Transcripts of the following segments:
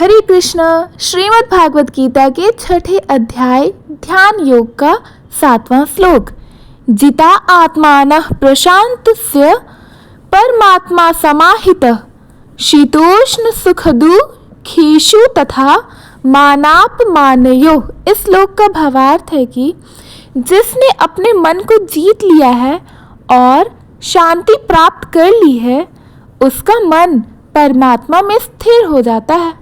हरे कृष्णा। श्रीमद् भागवत गीता के छठे अध्याय ध्यान योग का 7वां श्लोक। जिता आत्मानः प्रशान्तस्य परमात्मा समाहितः शीतोष्ण सुखदुःखेषु तथा मानापमानयोः। इस श्लोक का भावार्थ है कि जिसने अपने मन को जीत लिया है और शांति प्राप्त कर ली है, उसका मन परमात्मा में स्थिर हो जाता है।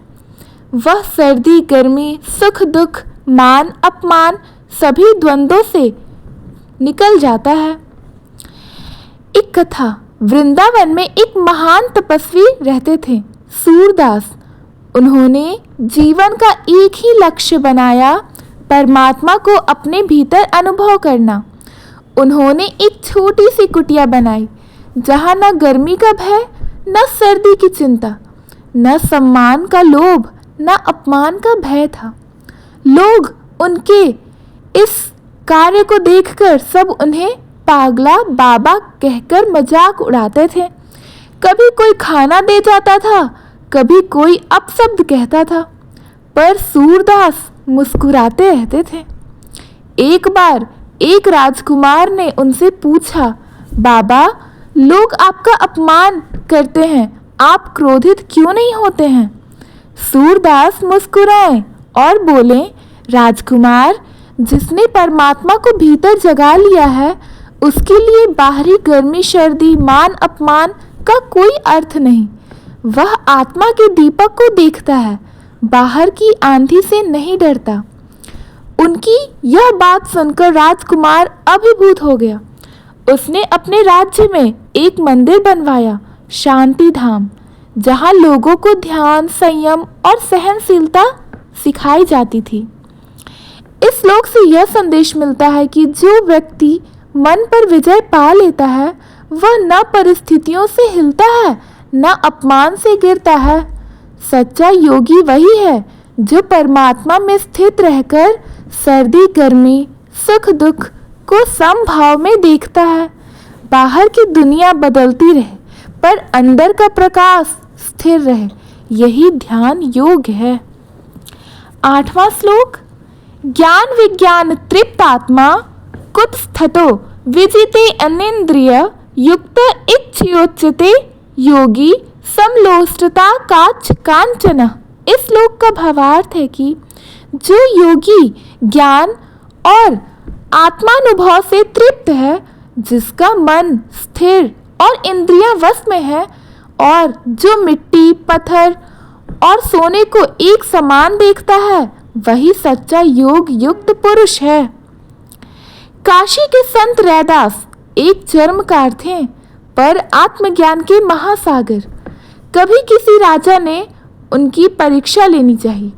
वह सर्दी गर्मी सुख दुख मान अपमान सभी द्वंद्वों से निकल जाता है। एक कथा। वृंदावन में एक महान तपस्वी रहते थे, सूरदास। उन्होंने जीवन का एक ही लक्ष्य बनाया, परमात्मा को अपने भीतर अनुभव करना। उन्होंने एक छोटी सी कुटिया बनाई, जहाँ न गर्मी का भय, न सर्दी की चिंता, न सम्मान का लोभ, न अपमान का भय था। लोग उनके इस कार्य को देखकर सब उन्हें पागला बाबा कहकर मजाक उड़ाते थे। कभी कोई खाना दे जाता था, कभी कोई अपशब्द कहता था, पर सूरदास मुस्कुराते रहते थे। एक बार एक राजकुमार ने उनसे पूछा, बाबा, लोग आपका अपमान करते हैं, आप क्रोधित क्यों नहीं होते हैं? सूरदास मुस्कुराए और बोले, राजकुमार, जिसने परमात्मा को भीतर जगा लिया है, उसके लिए बाहरी गर्मी सर्दी मान अपमान का कोई अर्थ नहीं। वह आत्मा के दीपक को देखता है, बाहर की आंधी से नहीं डरता। उनकी यह बात सुनकर राजकुमार अभिभूत हो गया। उसने अपने राज्य में एक मंदिर बनवाया, शांति धाम, जहाँ लोगों को ध्यान, संयम और सहनशीलता सिखाई जाती थी। इस श्लोक से यह संदेश मिलता है कि जो व्यक्ति मन पर विजय पा लेता है, वह न परिस्थितियों से हिलता है, न अपमान से गिरता है। सच्चा योगी वही है जो परमात्मा में स्थित रहकर सर्दी गर्मी सुख दुख को समभाव में देखता है। बाहर की दुनिया बदलती रहे, पर अंदर का प्रकाश स्थिर रहे, यही ध्यान योग है। 8वां श्लोक। ज्ञान विज्ञान तृप्त आत्मा कुतस्थतो विजिते अनिंद्रिय युक्त इच्छयोच्यते योगी समलोष्टता काच कांचन। इस श्लोक का भावार्थ है कि जो योगी ज्ञान और आत्मानुभव से तृप्त है, जिसका मन स्थिर और इंद्रियां वश में है, और जो मिट्टी पत्थर और सोने को एक समान देखता है, वही सच्चा योग युक्त पुरुष है। काशी के संत रैदास एक चर्मकार थे, पर आत्मज्ञान के महासागर। कभी किसी राजा ने उनकी परीक्षा लेनी चाहिए।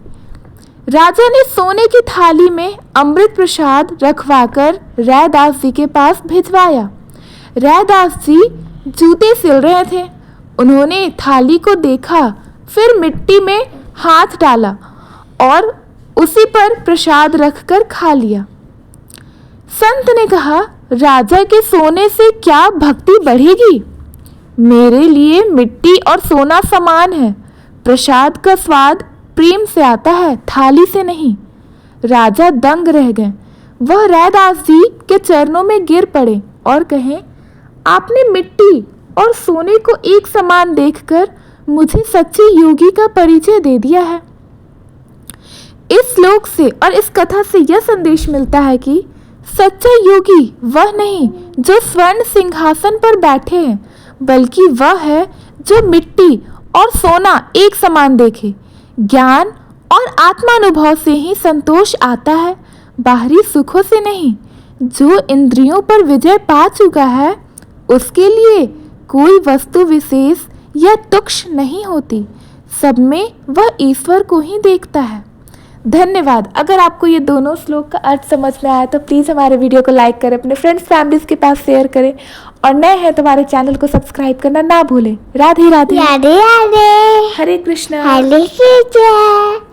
राजा ने सोने की थाली में अमृत प्रसाद रखवाकर रैदास जी के पास भिजवाया। रैदास जी जूते सिल रहे थे। उन्होंने थाली को देखा, फिर मिट्टी में हाथ डाला और उसी पर प्रसाद रखकर खा लिया। संत ने कहा, राजा के सोने से क्या भक्ति बढ़ेगी? मेरे लिए मिट्टी और सोना समान है। प्रसाद का स्वाद प्रेम से आता है, थाली से नहीं। राजा दंग रह गए। वह रैदास जी के चरणों में गिर पड़े और कहे, आपने मिट्टी और सोने को एक समान देखकर मुझे सच्चे योगी का परिचय दे दिया है। इस श्लोक से और इस कथा से यह संदेश मिलता है कि सच्चा योगी वह नहीं जो स्वर्ण सिंहासन पर बैठे हैं, बल्कि वह है जो मिट्टी और सोना एक समान देखे। ज्ञान और आत्मानुभव से ही संतोष आता है, बाहरी सुखों से नहीं। जो इंद्रियों पर विजय पा चुका है, उसके लिए कोई वस्तु विशेष या तुच्छ नहीं होती। सब में वह ईश्वर को ही देखता है। धन्यवाद। अगर आपको ये दोनों श्लोक का अर्थ समझ में आया तो प्लीज़ हमारे वीडियो को लाइक करें, अपने फ्रेंड्स फैमिलीज के पास शेयर करें, और नए हैं तो हमारे चैनल को सब्सक्राइब करना ना भूलें। राधे राधे। राधे राधे। हरे कृष्णा। हरे कृष्णा।